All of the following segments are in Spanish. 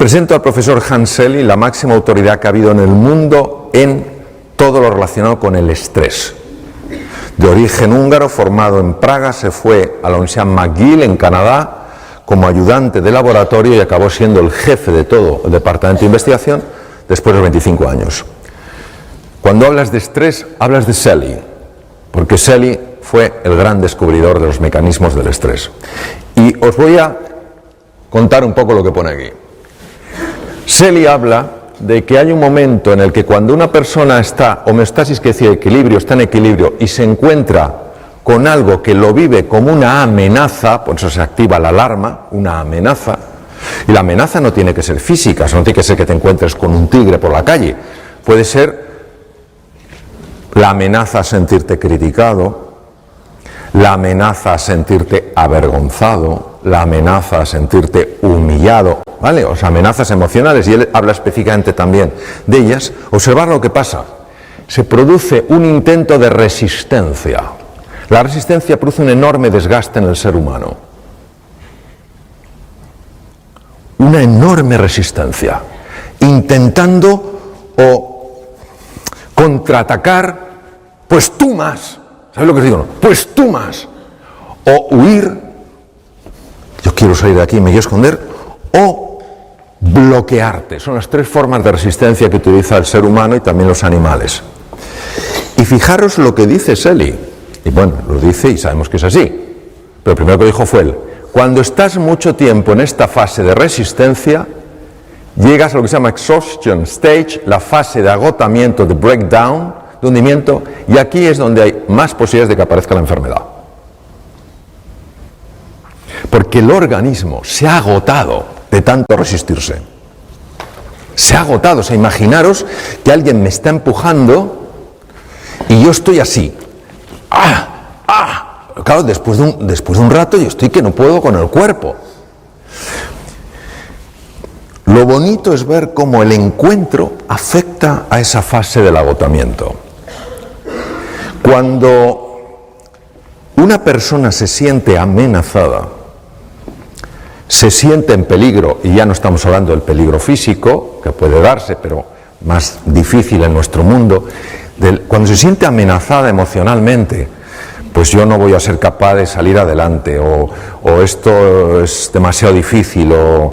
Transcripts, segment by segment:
presento al profesor Hans Selye, la máxima autoridad que ha habido en el mundo en todo lo relacionado con el estrés. De origen húngaro, formado en Praga, se fue a la Universidad McGill en Canadá como ayudante de laboratorio y acabó siendo el jefe de todo el departamento de investigación después de 25 años. Cuando hablas de estrés, hablas de Selye, porque Selye fue el gran descubridor de los mecanismos del estrés. Y os voy a contar un poco lo que pone aquí. Selye habla de que hay un momento en el que cuando una persona está, homeostasis que decía equilibrio, está en equilibrio y se encuentra con algo que lo vive como una amenaza, por eso se activa la alarma, una amenaza, y la amenaza no tiene que ser física, no tiene que ser que te encuentres con un tigre por la calle, puede ser la amenaza a sentirte criticado, la amenaza a sentirte avergonzado, la amenaza a sentirte humillado, ¿vale? O sea, amenazas emocionales, y él habla específicamente también de ellas. Observar lo que pasa. Se produce un intento de resistencia. La resistencia produce un enorme desgaste en el ser humano. Una enorme resistencia. Intentando o contraatacar, pues tú más. ¿Sabes lo que os digo? Pues tú más. O huir. Yo quiero salir de aquí, me quiero esconder, o bloquearte. Son las tres formas de resistencia que utiliza el ser humano y también los animales. Y fijaros lo que dice Selye, y bueno, lo dice y sabemos que es así, pero lo primero que dijo fue él: cuando estás mucho tiempo en esta fase de resistencia, llegas a lo que se llama exhaustion stage, la fase de agotamiento, de breakdown, de hundimiento, y aquí es donde hay más posibilidades de que aparezca la enfermedad. Porque el organismo se ha agotado de tanto resistirse. Se ha agotado. O sea, imaginaros que alguien me está empujando y yo estoy así. Claro, después de un rato yo estoy que no puedo con el cuerpo. Lo bonito es ver cómo el encuentro afecta a esa fase del agotamiento. Cuando una persona se siente amenazada, se siente en peligro, y ya no estamos hablando del peligro físico, que puede darse, pero más difícil en nuestro mundo, cuando se siente amenazada emocionalmente, pues yo no voy a ser capaz de salir adelante, o esto es demasiado difícil, o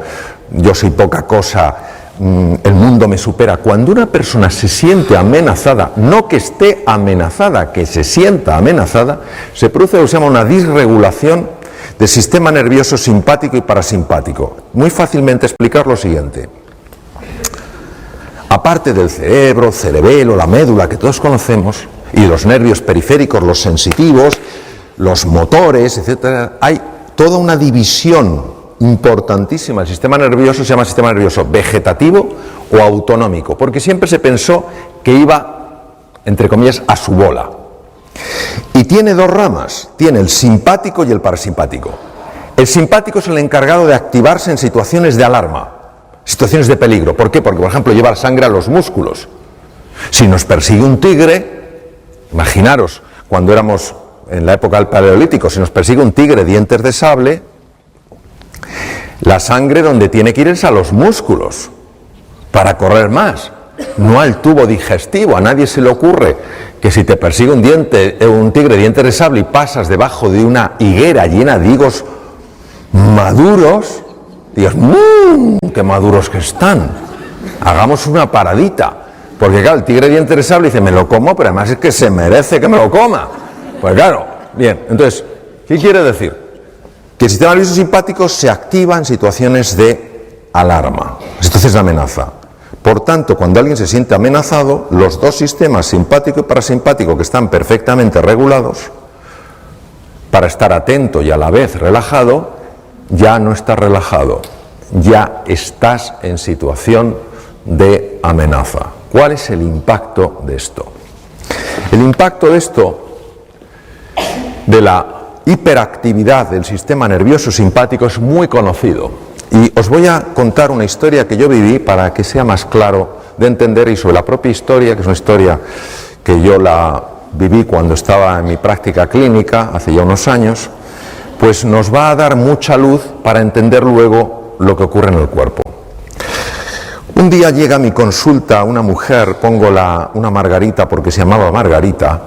yo soy poca cosa, el mundo me supera. Cuando una persona se siente amenazada, no que esté amenazada, que se sienta amenazada, se produce lo que se llama una disregulación del sistema nervioso simpático y parasimpático. Muy fácilmente explicar lo siguiente. Aparte del cerebro, cerebelo, la médula que todos conocemos, y los nervios periféricos, los sensitivos, los motores, etcétera, hay toda una división importantísima. El sistema nervioso se llama sistema nervioso vegetativo o autonómico, porque siempre se pensó que iba, entre comillas, a su bola. Y tiene dos ramas, tiene el simpático y el parasimpático. El simpático es el encargado de activarse en situaciones de alarma, situaciones de peligro. ¿Por qué? Porque, por ejemplo, lleva sangre a los músculos. Si nos persigue un tigre, imaginaros, cuando éramos en la época del Paleolítico, si nos persigue un tigre dientes de sable, la sangre donde tiene que ir es a los músculos, para correr más, no al tubo digestivo. A nadie se le ocurre que si te persigue un tigre dientes de sable y pasas debajo de una higuera llena de higos maduros, digas, ¡qué maduros que están! Hagamos una paradita. Porque claro, el tigre dientes de sable dice, me lo como, pero además es que se merece que me lo coma. Pues claro, bien, entonces, ¿qué quiere decir? Que el sistema nervioso simpático se activa en situaciones de alarma, situaciones de amenaza. Por tanto, cuando alguien se siente amenazado, los dos sistemas, simpático y parasimpático, que están perfectamente regulados, para estar atento y a la vez relajado, ya no estás relajado, ya estás en situación de amenaza. ¿Cuál es el impacto de esto? El impacto de esto, de la hiperactividad del sistema nervioso simpático, es muy conocido. Y os voy a contar una historia que yo viví para que sea más claro de entender, y sobre la propia historia, que es una historia que yo la viví cuando estaba en mi práctica clínica, hace ya unos años, pues nos va a dar mucha luz para entender luego lo que ocurre en el cuerpo. Un día llega a mi consulta una mujer, pongo una Margarita porque se llamaba Margarita,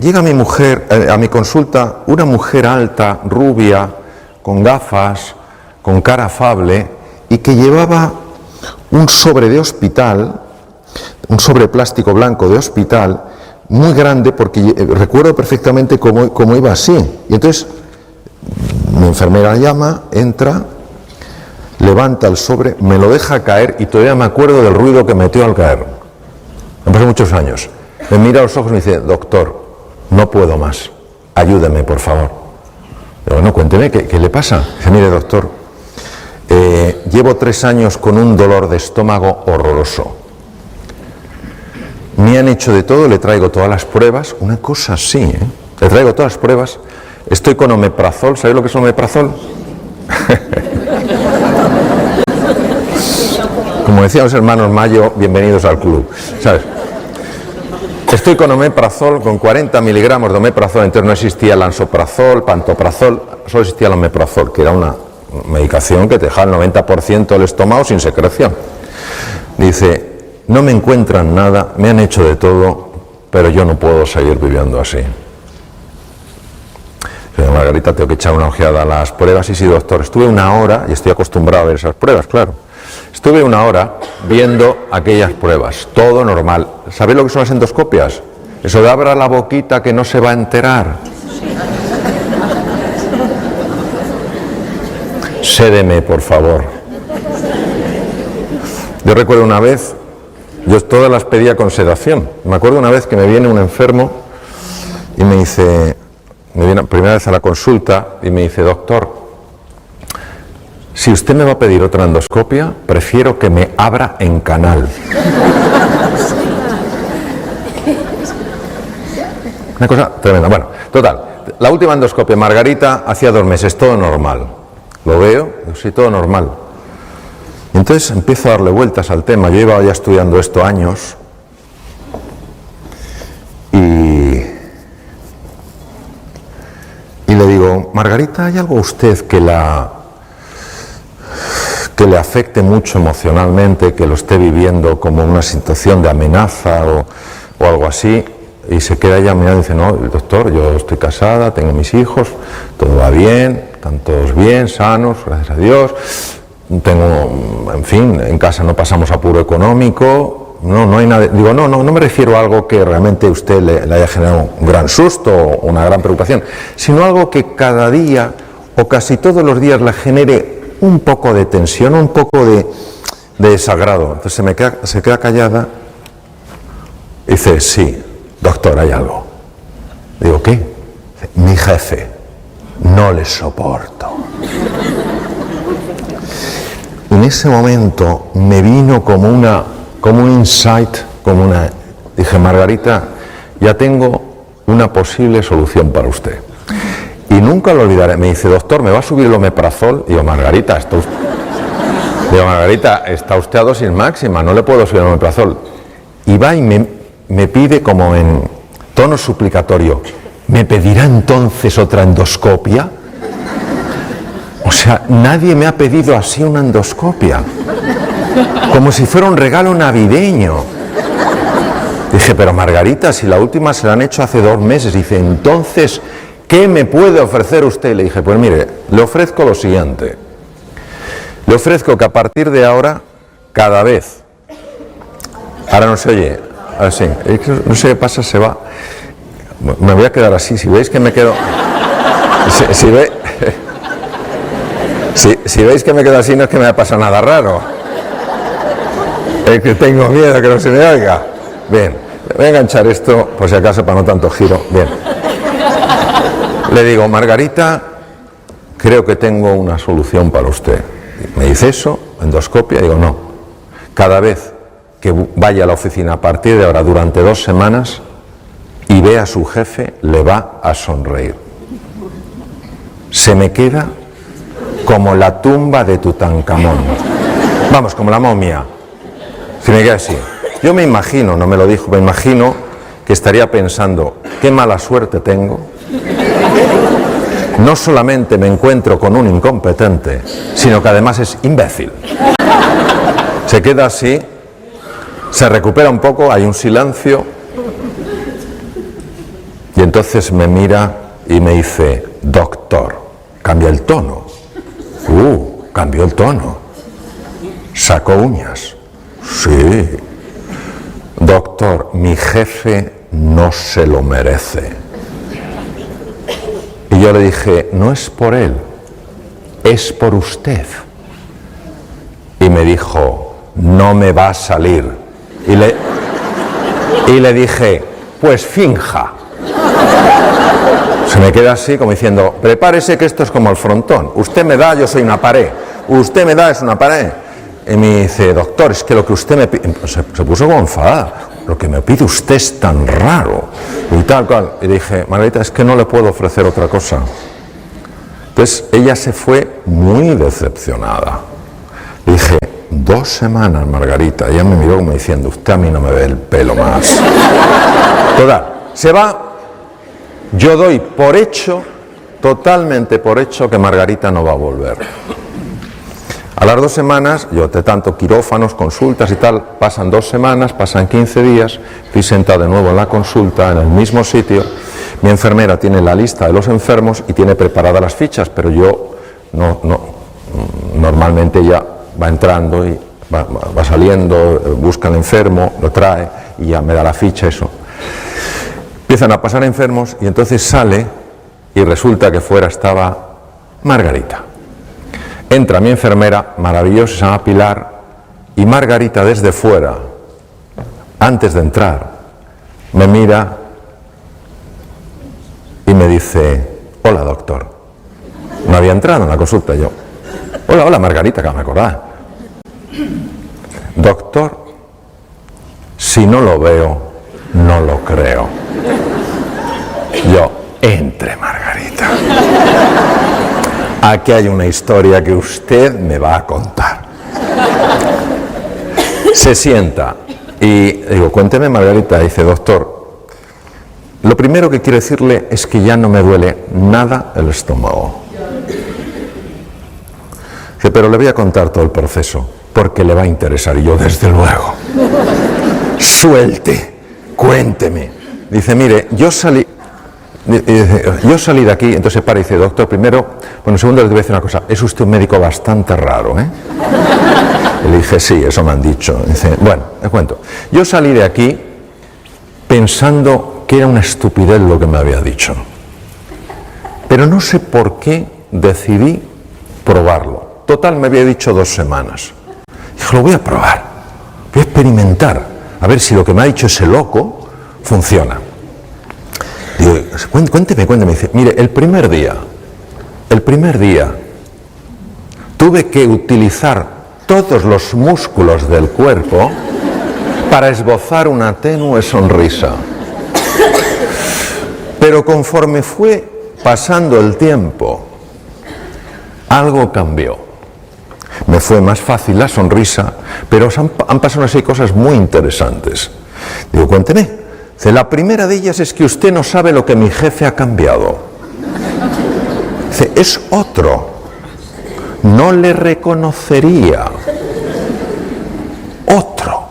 llega a mi consulta una mujer alta, rubia, con gafas, con cara afable y que llevaba un sobre de hospital, un sobre plástico blanco de hospital, muy grande porque recuerdo perfectamente cómo iba así. Y entonces mi enfermera llama, entra, levanta el sobre, me lo deja caer y todavía me acuerdo del ruido que metió al caer. Han pasado muchos años. Me mira a los ojos y me dice, doctor, no puedo más, ayúdeme por favor. Digo, bueno, cuénteme, ¿qué le pasa? Dice, mire doctor, llevo 3 años con un dolor de estómago horroroso. Me han hecho de todo, le traigo todas las pruebas, una cosa así, le traigo todas las pruebas, estoy con omeprazol, ¿sabéis lo que es omeprazol? Como decían los hermanos Mayo, bienvenidos al club, ¿sabes? Estoy con omeprazol, con 40 miligramos de omeprazol, entonces no existía el lansoprazol, pantoprazol, solo existía el omeprazol, que era una medicación que te dejaba el 90% del estómago sin secreción. Dice, no me encuentran nada, me han hecho de todo, pero yo no puedo seguir viviendo así. Margarita, tengo que echar una ojeada a las pruebas. Y sí, doctor, estuve 1 hora, y estoy acostumbrado a ver esas pruebas, claro. Estuve 1 hora viendo aquellas pruebas, todo normal. ¿Sabéis lo que son las endoscopias? Eso de abra la boquita que no se va a enterar. Sédeme, por favor. Yo recuerdo una vez, yo todas las pedía con sedación. Me acuerdo una vez que me viene un enfermo y me dice, me viene primera vez a la consulta y me dice, doctor, si usted me va a pedir otra endoscopia, prefiero que me abra en canal. Una cosa tremenda. Bueno, total, la última endoscopia, Margarita, hacía 2 meses, todo normal. Lo veo, sí, todo normal. Y entonces empiezo a darle vueltas al tema. Yo llevaba ya estudiando esto años. Y le digo, Margarita, ¿hay algo a usted que le afecte mucho emocionalmente, que lo esté viviendo como una situación de amenaza o algo así? Y se queda ella mirando y dice, no, doctor, yo estoy casada, tengo mis hijos, todo va bien, están todos bien, sanos, gracias a Dios, tengo, en fin, en casa no pasamos apuro económico, no hay nada. Digo, no me refiero a algo que realmente a usted le haya generado un gran susto o una gran preocupación, sino algo que cada día o casi todos los días le genere un poco de tensión, un poco de desagrado. Entonces se queda callada y dice, sí, doctor, hay algo. Digo, ¿qué? Dice, mi jefe, no le soporto. En ese momento me vino como un insight, dije, Margarita, ya tengo una posible solución para usted. Y nunca lo olvidaré. Me dice, doctor, ¿me va a subir el omeprazol? Digo, Margarita, está usted a dosis máxima, no le puedo subir el omeprazol. Y va y me pide como en tono suplicatorio, ¿me pedirá entonces otra endoscopia? O sea, nadie me ha pedido así una endoscopia, como si fuera un regalo navideño. Dije, pero Margarita, si la última se la han hecho hace 2 meses. Dice, entonces, ¿qué me puede ofrecer usted? Le dije, pues mire, le ofrezco lo siguiente. Le ofrezco que a partir de ahora, cada vez, ahora no se oye, ahora sí, no sé qué pasa, se va. Me voy a quedar así, si veis que me quedo... Si veis que me quedo así, no es que me pasa nada raro. Es que tengo miedo que no se me oiga. Bien, voy a enganchar esto, por si acaso, para no tanto giro. Bien. Le digo, Margarita, creo que tengo una solución para usted. Me dice eso, endoscopia, digo, no. Cada vez que vaya a la oficina a partir de ahora durante 2 semanas y vea a su jefe, le va a sonreír. Se me queda como la tumba de Tutankamón. Vamos, como la momia. Se me queda así. Yo me imagino, no me lo dijo, me imagino que estaría pensando, qué mala suerte tengo. No solamente me encuentro con un incompetente, sino que además es imbécil. Se queda así, se recupera un poco, hay un silencio, y entonces me mira y me dice, doctor, cambia el tono. Cambió el tono. Sacó uñas. Sí. Doctor, mi jefe no se lo merece. Y yo le dije, no es por él, es por usted. Y me dijo, no me va a salir. Y le dije, pues finja. Se me queda así como diciendo, prepárese que esto es como el frontón. Usted me da, yo soy una pared. Usted me da, es una pared. Y me dice, doctor, es que lo que usted me pide... Se puso como enfadada. Lo que me pide usted es tan raro. Y tal cual. Y dije, Margarita, es que no le puedo ofrecer otra cosa. Entonces ella se fue muy decepcionada. Le dije, 2 semanas, Margarita. Ella me miró como diciendo, usted a mí no me ve el pelo más. Total, se va. Yo doy por hecho, totalmente por hecho, que Margarita no va a volver. A las 2 semanas, yo de tanto quirófanos, consultas y tal, pasan 2 semanas, pasan 15 días, estoy sentado de nuevo en la consulta, en el mismo sitio, mi enfermera tiene la lista de los enfermos y tiene preparadas las fichas, pero yo normalmente ella va entrando y va saliendo, busca al enfermo, lo trae y ya me da la ficha, eso. Empiezan a pasar enfermos y entonces sale y resulta que fuera estaba Margarita. Entra mi enfermera, maravillosa, se llama Pilar, y Margarita desde fuera, antes de entrar, me mira y me dice, hola doctor. No había entrado en la consulta yo. Hola Margarita, que me acordaba. Doctor, si no lo veo, no lo creo. Yo, entre Margarita. Aquí hay una historia que usted me va a contar. Se sienta y digo, cuénteme Margarita. Dice, doctor, lo primero que quiero decirle es que ya no me duele nada el estómago. Dice, pero le voy a contar todo el proceso porque le va a interesar. Y yo, desde luego. Suelte, cuénteme. Dice, mire, yo salí de aquí, entonces para y dice, doctor, primero, bueno, segundo le voy a decir una cosa, es usted un médico bastante raro, ¿eh? Y le dije, sí, eso me han dicho. Dice, bueno, le cuento, yo salí de aquí pensando que era una estupidez lo que me había dicho, pero no sé por qué decidí probarlo. Total, me había dicho 2 semanas. Dije, lo voy a probar, voy a experimentar, a ver si lo que me ha dicho ese loco funciona. Digo, cuénteme. Dice, mire, el primer día, tuve que utilizar todos los músculos del cuerpo para esbozar una tenue sonrisa. Pero conforme fue pasando el tiempo, algo cambió. Me fue más fácil la sonrisa, pero han pasado así cosas muy interesantes. Digo, cuénteme. Dice, la primera de ellas es que usted no sabe lo que mi jefe ha cambiado. Dice, es otro. No le reconocería. Otro.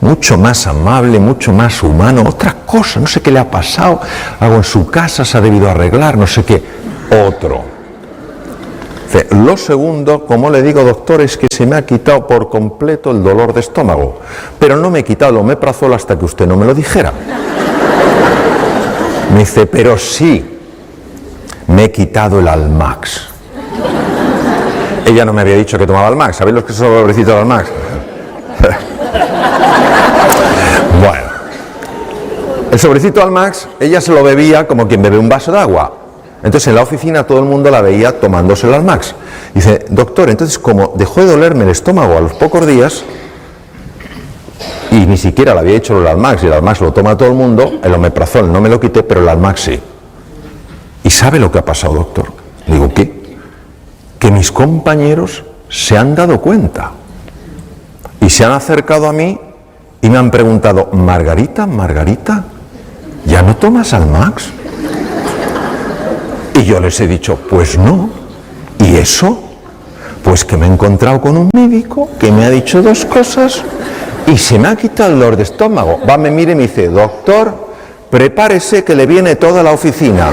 Mucho más amable, mucho más humano. Otra cosa, no sé qué le ha pasado. Algo en su casa se ha debido arreglar, no sé qué. Otro. Dice, lo segundo, como le digo, doctor, es que se me ha quitado por completo el dolor de estómago, pero no me he quitado el omeprazol hasta que usted no me lo dijera. Me dice, pero sí, me he quitado el Almax. Ella no me había dicho que tomaba Almax. ¿Sabéis los que son los sobrecitos de Almax? Bueno, el sobrecito Almax, ella se lo bebía como quien bebe un vaso de agua. Entonces en la oficina todo el mundo la veía tomándose el Almax. Dice, doctor, entonces como dejó de dolerme el estómago a los pocos días, y ni siquiera le había hecho el Almax, y el Almax lo toma todo el mundo, el omeprazol no me lo quité, pero el Almax sí. ¿Y sabe lo que ha pasado, doctor? Digo, ¿qué? Que mis compañeros se han dado cuenta y se han acercado a mí y me han preguntado, Margarita, ¿ya no tomas Almax? Y yo les he dicho, pues no. ¿Y eso? Pues que me he encontrado con un médico que me ha dicho dos cosas y se me ha quitado el dolor de estómago. Va, me mira y me dice, doctor, prepárese que le viene toda la oficina.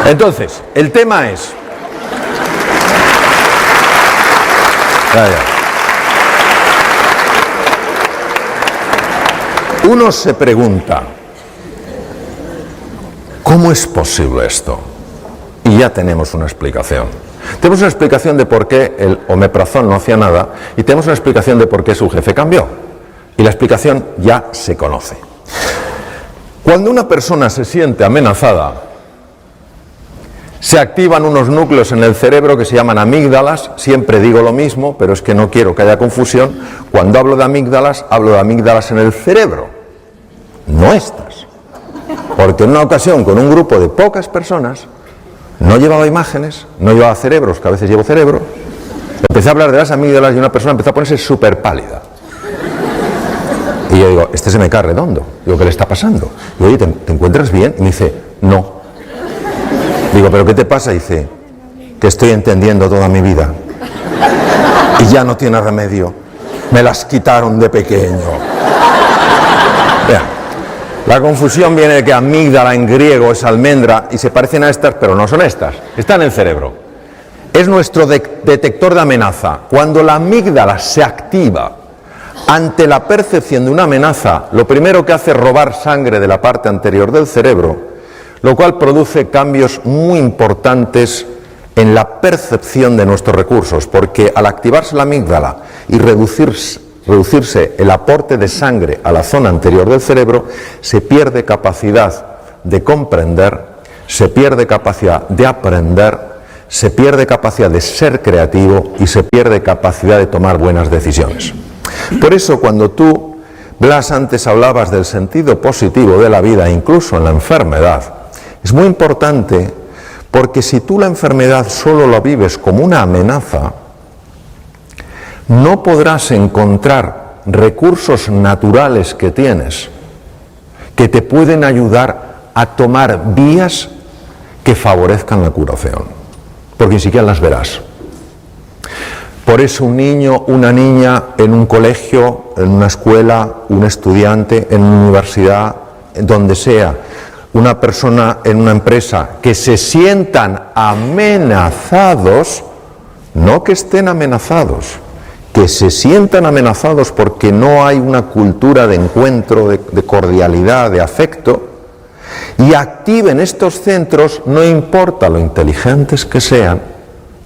Entonces, el tema es... Uno se pregunta, ¿cómo es posible esto? Y ya tenemos una explicación. Tenemos una explicación de por qué el omeprazol no hacía nada y tenemos una explicación de por qué su jefe cambió. Y la explicación ya se conoce. Cuando una persona se siente amenazada, se activan unos núcleos en el cerebro que se llaman amígdalas. Siempre digo lo mismo, pero es que no quiero que haya confusión. Cuando hablo de amígdalas en el cerebro, no estas. Porque en una ocasión, con un grupo de pocas personas, no llevaba imágenes, no llevaba cerebros, que a veces llevo cerebro, empecé a hablar de las amígdalas y una persona empezó a ponerse súper pálida. Y yo digo, este se me cae redondo. Digo, ¿qué le está pasando? Digo, oye, ¿te encuentras bien? Y me dice, no. Digo, ¿pero qué te pasa? Y dice, que estoy entendiendo toda mi vida. Y ya no tiene remedio. Me las quitaron de pequeño. Vean, la confusión viene de que amígdala en griego es almendra y se parecen a estas, pero no son estas. Están en el cerebro. Es nuestro detector de amenaza. Cuando la amígdala se activa ante la percepción de una amenaza, lo primero que hace es robar sangre de la parte anterior del cerebro, lo cual produce cambios muy importantes en la percepción de nuestros recursos, porque al activarse la amígdala y reducirse el aporte de sangre a la zona anterior del cerebro, se pierde capacidad de comprender, se pierde capacidad de aprender, se pierde capacidad de ser creativo y se pierde capacidad de tomar buenas decisiones. Por eso, cuando tú, Blas, antes hablabas del sentido positivo de la vida, incluso en la enfermedad, es muy importante, porque si tú la enfermedad solo la vives como una amenaza, no podrás encontrar recursos naturales que tienes que te pueden ayudar a tomar vías que favorezcan la curación, porque ni siquiera las verás. Por eso un niño, una niña en un colegio, en una escuela, un estudiante en una universidad, donde sea, una persona en una empresa, que se sientan amenazados, no que estén amenazados, que se sientan amenazados porque no hay una cultura de encuentro, de cordialidad, de afecto, y activen estos centros, no importa lo inteligentes que sean,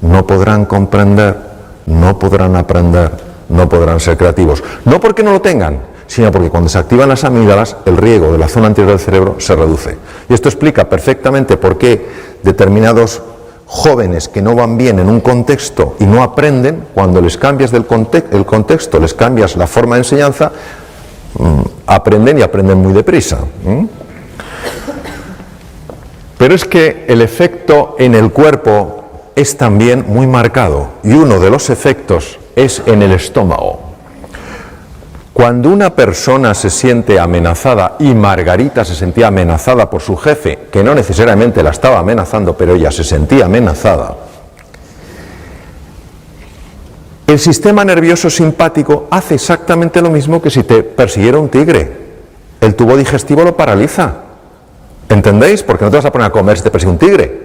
no podrán comprender, no podrán aprender, no podrán ser creativos. No porque no lo tengan, sino porque cuando se activan las amígdalas, el riego de la zona anterior del cerebro se reduce. Y esto explica perfectamente por qué determinados jóvenes que no van bien en un contexto y no aprenden, cuando les cambias el contexto, les cambias la forma de enseñanza, aprenden y aprenden muy deprisa. Pero es que el efecto en el cuerpo es también muy marcado, y uno de los efectos es en el estómago. Cuando una persona se siente amenazada, y Margarita se sentía amenazada por su jefe, que no necesariamente la estaba amenazando, pero ella se sentía amenazada, el sistema nervioso simpático hace exactamente lo mismo que si te persiguiera un tigre. El tubo digestivo lo paraliza. ¿Entendéis? Porque no te vas a poner a comer si te persigue un tigre.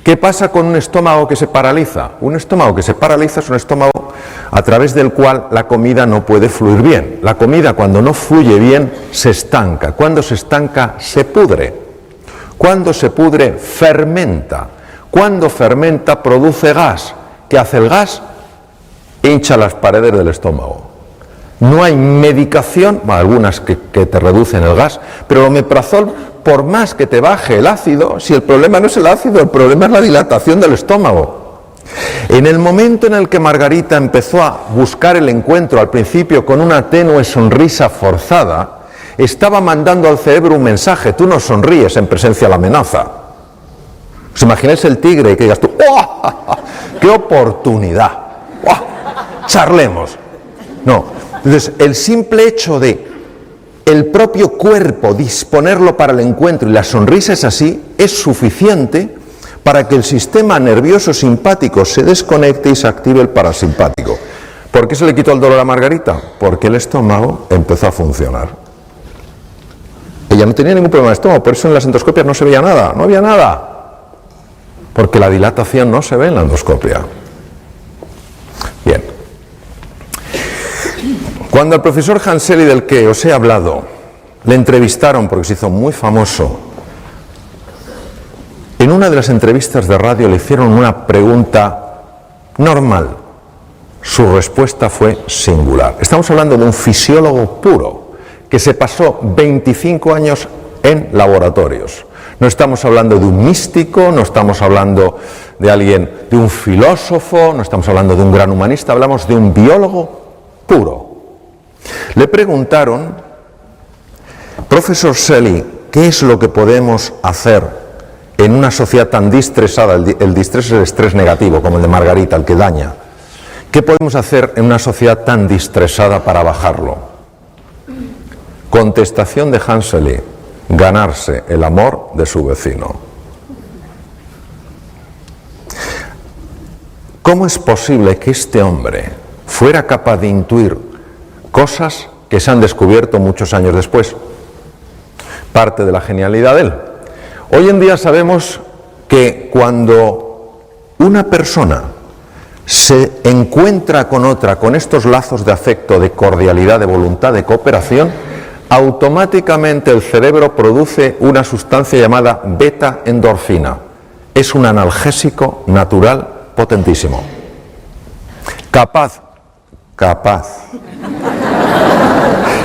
¿Qué pasa con un estómago que se paraliza? Un estómago que se paraliza es un estómago a través del cual la comida no puede fluir bien. La comida, cuando no fluye bien, se estanca. Cuando se estanca, se pudre. Cuando se pudre, fermenta. Cuando fermenta, produce gas. ¿Qué hace el gas? Hincha las paredes del estómago. No hay medicación, algunas que te reducen el gas, pero el omeprazol, por más que te baje el ácido, si el problema no es el ácido, el problema es la dilatación del estómago. En el momento en el que Margarita empezó a buscar el encuentro, al principio con una tenue sonrisa forzada, estaba mandando al cerebro un mensaje: tú no sonríes en presencia de la amenaza. ¿Os imagináis el tigre y que digas tú, ¡oh, qué oportunidad! ¡Oh, charlemos! No. Entonces, el simple hecho de el propio cuerpo disponerlo para el encuentro, y la sonrisa es así, es suficiente para que el sistema nervioso simpático se desconecte y se active el parasimpático. ¿Por qué se le quitó el dolor a Margarita? Porque el estómago empezó a funcionar. Ella no tenía ningún problema de estómago, por eso en las endoscopias no se veía nada, no había nada. Porque la dilatación no se ve en la endoscopia. Bien. Cuando al profesor Hanseli, del que os he hablado, le entrevistaron porque se hizo muy famoso, en una de las entrevistas de radio le hicieron una pregunta normal. Su respuesta fue singular. Estamos hablando de un fisiólogo puro que se pasó 25 años en laboratorios. No estamos hablando de un místico, no estamos hablando de alguien, de un filósofo, no estamos hablando de un gran humanista, hablamos de un biólogo puro. Le preguntaron, profesor Selly, ¿qué es lo que podemos hacer en una sociedad tan distresada? El distrés es el estrés negativo, como el de Margarita, el que daña. ¿Qué podemos hacer en una sociedad tan distresada para bajarlo? Contestación de Hanseli: ganarse el amor de su vecino. ¿Cómo es posible que este hombre fuera capaz de intuir cosas que se han descubierto muchos años después? Parte de la genialidad de él. Hoy en día sabemos que cuando una persona se encuentra con otra, con estos lazos de afecto, de cordialidad, de voluntad, de cooperación, automáticamente el cerebro produce una sustancia llamada beta-endorfina. Es un analgésico natural potentísimo. Capaz.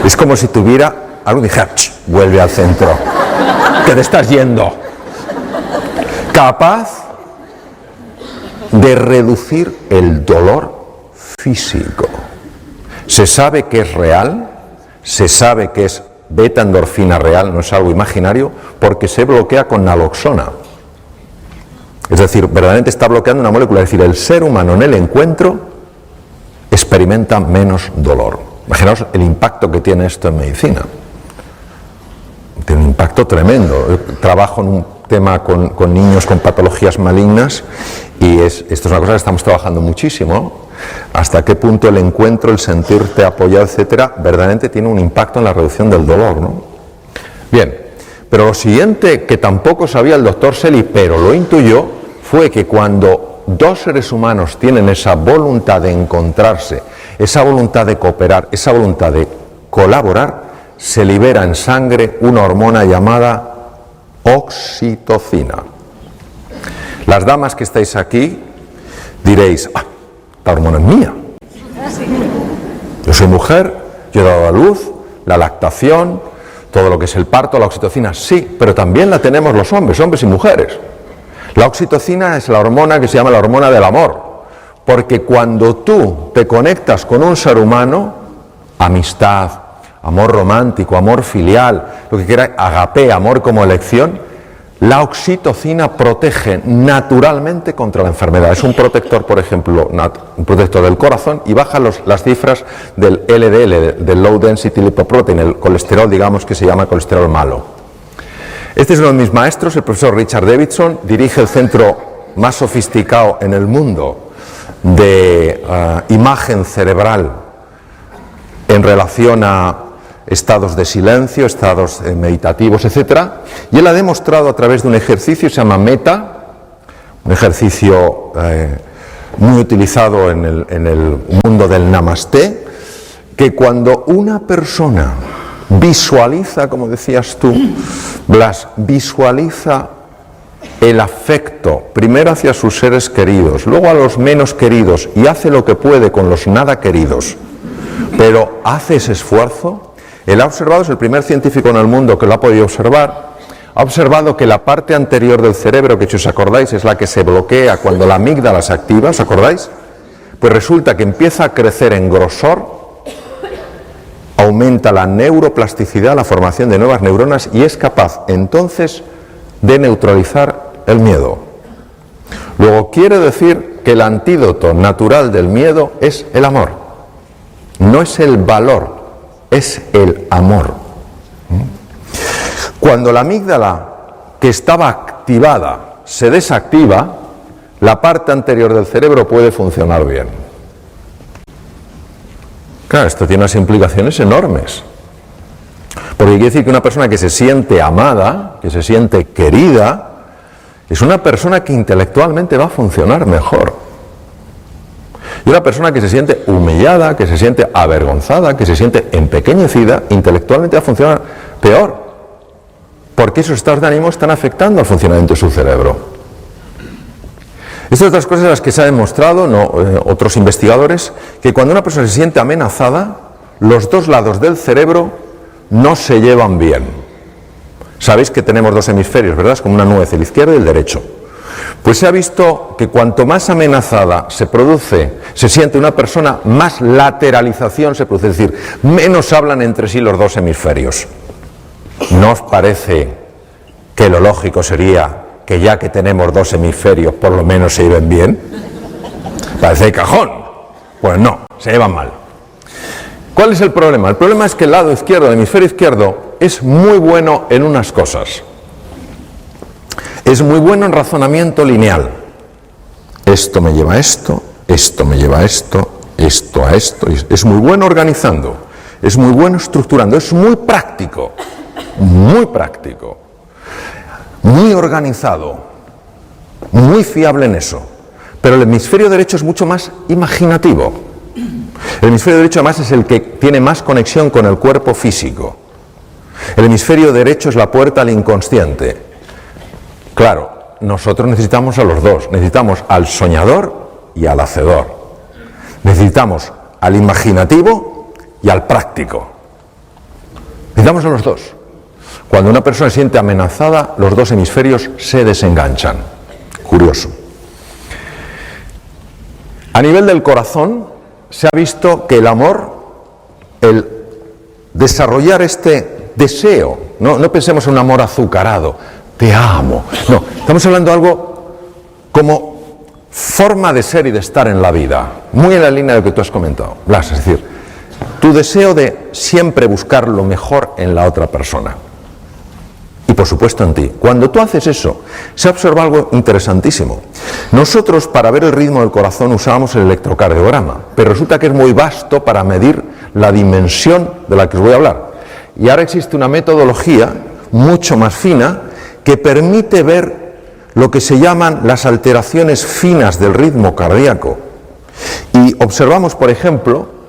Es como si tuviera algo, dije, vuelve al centro, que te estás yendo. Capaz de reducir el dolor físico. Se sabe que es real, se sabe que es beta-endorfina real, no es algo imaginario, porque se bloquea con naloxona. Es decir, verdaderamente está bloqueando una molécula, es decir, el ser humano en el encuentro experimenta menos dolor. Imaginaos el impacto que tiene esto en medicina. Tiene un impacto tremendo. Trabajo en un tema con niños con patologías malignas y esto es una cosa que estamos trabajando muchísimo. Hasta qué punto el encuentro, el sentirte apoyado, etcétera, verdaderamente tiene un impacto en la reducción del dolor, ¿no? Bien, pero lo siguiente que tampoco sabía el doctor Selly, pero lo intuyó, fue que cuando dos seres humanos tienen esa voluntad de encontrarse, esa voluntad de cooperar, esa voluntad de colaborar, se libera en sangre una hormona llamada oxitocina. Las damas que estáis aquí diréis, esta hormona es mía. Yo soy mujer, yo he dado a luz, la lactación, todo lo que es el parto, la oxitocina, sí, pero también la tenemos los hombres y mujeres. La oxitocina es la hormona que se llama la hormona del amor, porque cuando tú te conectas con un ser humano, amistad, amor romántico, amor filial, lo que quiera, agape, amor como elección, la oxitocina protege naturalmente contra la enfermedad. Es un protector, por ejemplo, un protector del corazón y baja las cifras del LDL, del Low Density Lipoprotein, el colesterol, digamos, que se llama colesterol malo. Este es uno de mis maestros, el profesor Richard Davidson, dirige el centro más sofisticado en el mundo de imagen cerebral en relación a estados de silencio, estados meditativos, etc. Y él ha demostrado a través de un ejercicio que se llama META, un ejercicio muy utilizado en el mundo del Namaste, que cuando una persona visualiza, como decías tú, Blas, visualiza el afecto, primero hacia sus seres queridos, luego a los menos queridos, y hace lo que puede con los nada queridos, pero hace ese esfuerzo. Él ha observado, es el primer científico en el mundo que lo ha podido observar, ha observado que la parte anterior del cerebro, que si os acordáis es la que se bloquea cuando la amígdala se activa, ¿os acordáis? Pues resulta que empieza a crecer en grosor, aumenta la neuroplasticidad, la formación de nuevas neuronas y es capaz entonces de neutralizar el miedo. Luego quiere decir que el antídoto natural del miedo es el amor, no es el valor, es el amor. Cuando la amígdala, que estaba activada, se desactiva, la parte anterior del cerebro puede funcionar bien. Claro, esto tiene unas implicaciones enormes. Porque quiere decir que una persona que se siente amada, que se siente querida, es una persona que intelectualmente va a funcionar mejor. Y una persona que se siente humillada, que se siente avergonzada, que se siente empequeñecida, intelectualmente va a funcionar peor. Porque esos estados de ánimo están afectando al funcionamiento de su cerebro. Estas otras cosas las que se ha demostrado, otros investigadores, que cuando una persona se siente amenazada, los dos lados del cerebro no se llevan bien. Sabéis que tenemos dos hemisferios, ¿verdad? Es como una nuez, el izquierdo y el derecho. Pues se ha visto que cuanto más amenazada se siente una persona, más lateralización se produce, es decir, menos hablan entre sí los dos hemisferios. ¿No os parece que lo lógico sería que ya que tenemos dos hemisferios por lo menos se lleven bien? Parece de cajón. Pues no, se llevan mal. ¿Cuál es el problema? El problema es que el lado izquierdo, el hemisferio izquierdo, es muy bueno en unas cosas. Es muy bueno en razonamiento lineal. Esto me lleva a esto, esto me lleva a esto, esto a esto. Es muy bueno organizando, es muy bueno estructurando, es muy práctico, muy organizado, muy fiable en eso. Pero el hemisferio derecho es mucho más imaginativo. El hemisferio derecho además es el que tiene más conexión con el cuerpo físico. El hemisferio derecho es la puerta al inconsciente. Claro, nosotros necesitamos a los dos. Necesitamos al soñador y al hacedor. Necesitamos al imaginativo y al práctico. Necesitamos a los dos. Cuando una persona se siente amenazada, los dos hemisferios se desenganchan. Curioso. A nivel del corazón, se ha visto que el amor, el desarrollar este deseo, no pensemos en un amor azucarado, te amo, no, estamos hablando de algo como forma de ser y de estar en la vida, muy en la línea de lo que tú has comentado, Blas, es decir, tu deseo de siempre buscar lo mejor en la otra persona. Y por supuesto en ti. Cuando tú haces eso, se observa algo interesantísimo. Nosotros para ver el ritmo del corazón usábamos el electrocardiograma, pero resulta que es muy vasto para medir la dimensión de la que os voy a hablar. Y ahora existe una metodología mucho más fina que permite ver lo que se llaman las alteraciones finas del ritmo cardíaco. Y observamos, por ejemplo,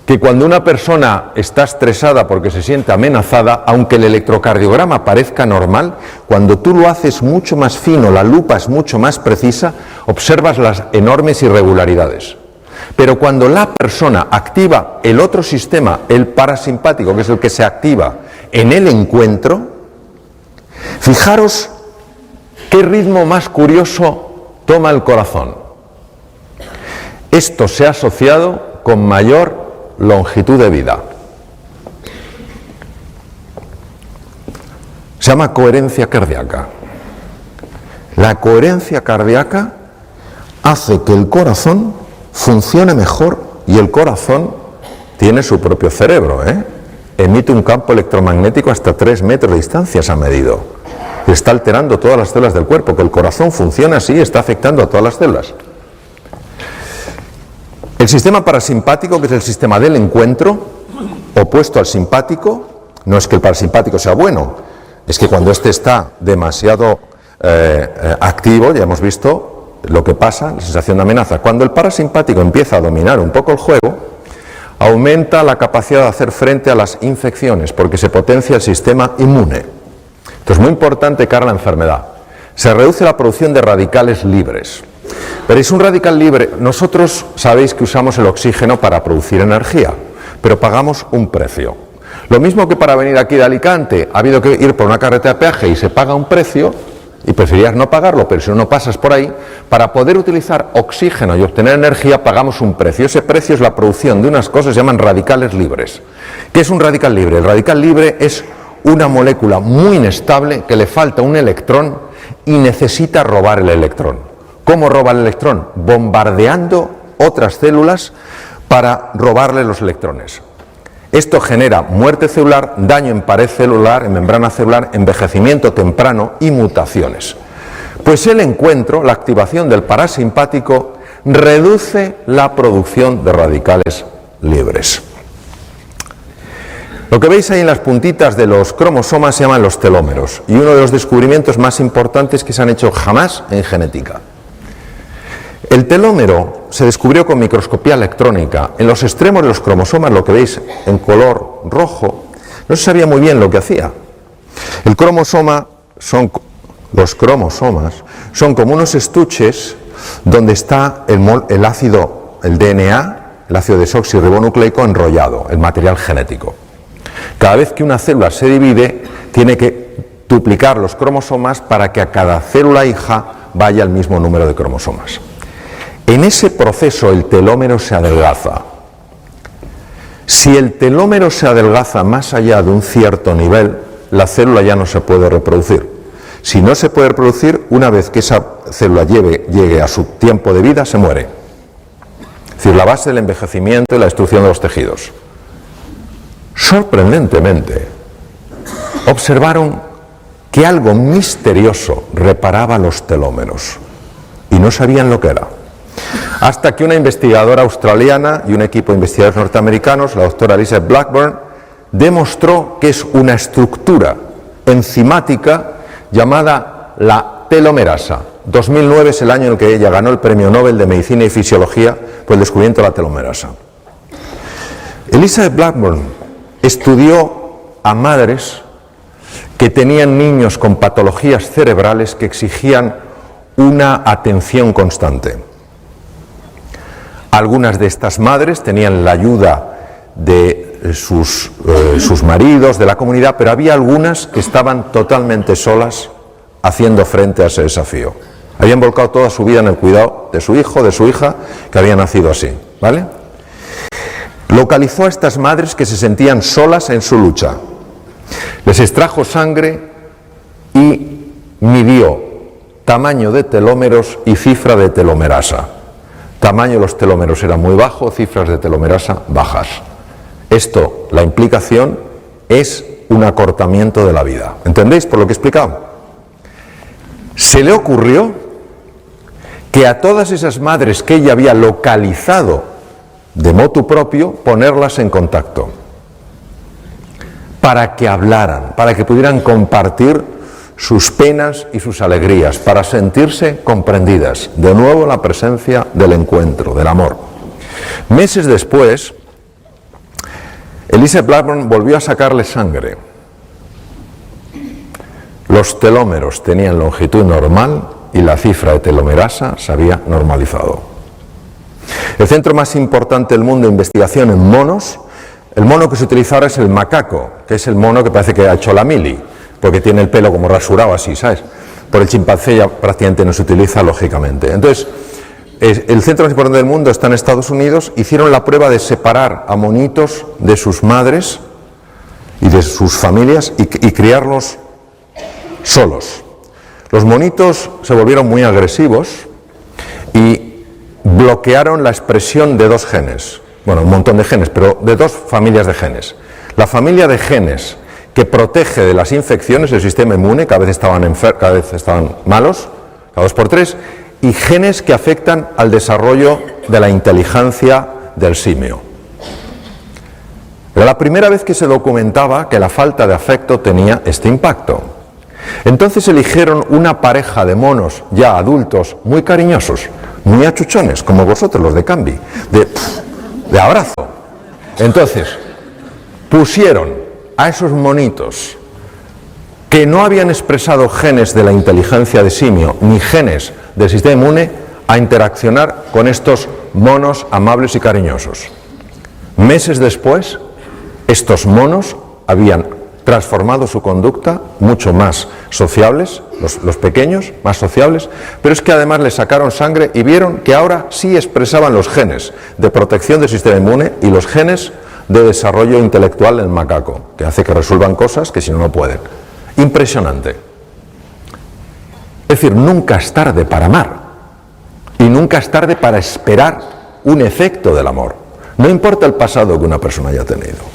que cuando una persona está estresada porque se siente amenazada, aunque el electrocardiograma parezca normal, cuando tú lo haces mucho más fino, la lupa es mucho más precisa, observas las enormes irregularidades. Pero cuando la persona activa el otro sistema, el parasimpático, que es el que se activa en el encuentro, fijaros qué ritmo más curioso toma el corazón. Esto se ha asociado con mayor longitud de vida. Se llama coherencia cardíaca. La coherencia cardíaca hace que el corazón funcione mejor y el corazón tiene su propio cerebro, Emite un campo electromagnético hasta 3 metros de distancia, se ha medido. Y está alterando todas las células del cuerpo. Que el corazón funcione así está afectando a todas las células. El sistema parasimpático, que es el sistema del encuentro, opuesto al simpático, no es que el parasimpático sea bueno, es que cuando este está demasiado activo, ya hemos visto lo que pasa, la sensación de amenaza. Cuando el parasimpático empieza a dominar un poco el juego, aumenta la capacidad de hacer frente a las infecciones, porque se potencia el sistema inmune. Esto es muy importante cara a la enfermedad. Se reduce la producción de radicales libres. Pero es un radical libre. Nosotros sabéis que usamos el oxígeno para producir energía, pero pagamos un precio. Lo mismo que para venir aquí de Alicante ha habido que ir por una carretera de peaje y se paga un precio, y preferirías no pagarlo, pero si no pasas por ahí, para poder utilizar oxígeno y obtener energía pagamos un precio. Ese precio es la producción de unas cosas que se llaman radicales libres. ¿Qué es un radical libre? El radical libre es una molécula muy inestable que le falta un electrón y necesita robar el electrón. ¿Cómo roba el electrón? Bombardeando otras células para robarle los electrones. Esto genera muerte celular, daño en pared celular, en membrana celular, envejecimiento temprano y mutaciones. Pues el encuentro, la activación del parasimpático, reduce la producción de radicales libres. Lo que veis ahí en las puntitas de los cromosomas se llaman los telómeros, y uno de los descubrimientos más importantes que se han hecho jamás en genética. El telómero se descubrió con microscopía electrónica. En los extremos de los cromosomas, lo que veis en color rojo, no se sabía muy bien lo que hacía. Los cromosomas son como unos estuches donde está el ácido, el DNA, el ácido desoxirribonucleico enrollado, el material genético. Cada vez que una célula se divide, tiene que duplicar los cromosomas para que a cada célula hija vaya el mismo número de cromosomas. En ese proceso el telómero se adelgaza. Si el telómero se adelgaza más allá de un cierto nivel, la célula ya no se puede reproducir. Si no se puede reproducir, una vez que esa célula llegue a su tiempo de vida, se muere. Es decir, la base del envejecimiento y la destrucción de los tejidos. Sorprendentemente, observaron que algo misterioso reparaba los telómeros y no sabían lo que era. Hasta que una investigadora australiana y un equipo de investigadores norteamericanos, la doctora Elizabeth Blackburn, demostró que es una estructura enzimática llamada la telomerasa. 2009 es el año en el que ella ganó el Premio Nobel de Medicina y Fisiología por el descubrimiento de la telomerasa. Elizabeth Blackburn estudió a madres que tenían niños con patologías cerebrales que exigían una atención constante. Algunas de estas madres tenían la ayuda de sus maridos, de la comunidad, pero había algunas que estaban totalmente solas haciendo frente a ese desafío. Habían volcado toda su vida en el cuidado de su hijo, de su hija, que había nacido así, ¿vale? Localizó a estas madres que se sentían solas en su lucha. Les extrajo sangre y midió tamaño de telómeros y cifra de telomerasa. Tamaño de los telómeros era muy bajo, cifras de telomerasa bajas. Esto, la implicación, es un acortamiento de la vida. ¿Entendéis por lo que he explicado? Se le ocurrió que a todas esas madres que ella había localizado de motu propio, ponerlas en contacto para que hablaran, para que pudieran compartir sus penas y sus alegrías, para sentirse comprendidas. De nuevo la presencia del encuentro, del amor. Meses después, Elizabeth Blackburn volvió a sacarle sangre. Los telómeros tenían longitud normal y la cifra de telomerasa se había normalizado. El centro más importante del mundo de investigación en monos, el mono que se utiliza ahora es el macaco, que es el mono que parece que ha hecho la mili, porque tiene el pelo como rasurado así, ¿sabes? Por el chimpancé ya prácticamente no se utiliza, lógicamente. Entonces, el centro más importante del mundo está en Estados Unidos. Hicieron la prueba de separar a monitos de sus madres y de sus familias y criarlos solos. Los monitos se volvieron muy agresivos y bloquearon la expresión de dos genes, bueno, un montón de genes, pero de dos familias de genes. La familia de genes que protege de las infecciones, el sistema inmune, cada vez estaban malos, cada 2 por 3, y genes que afectan al desarrollo de la inteligencia del simio. Era la primera vez que se documentaba que la falta de afecto tenía este impacto. Entonces eligieron una pareja de monos ya adultos muy cariñosos, muy achuchones, como vosotros los de Cambi, de abrazo. Entonces pusieron a esos monitos que no habían expresado genes de la inteligencia de simio ni genes del sistema inmune a interaccionar con estos monos amables y cariñosos. Meses después, estos monos habían transformado su conducta, mucho más sociables, los pequeños, más sociables, pero es que además les sacaron sangre y vieron que ahora sí expresaban los genes de protección del sistema inmune y los genes de desarrollo intelectual del macaco, que hace que resuelvan cosas que si no, no pueden. Impresionante. Es decir, nunca es tarde para amar y nunca es tarde para esperar un efecto del amor. No importa el pasado que una persona haya tenido.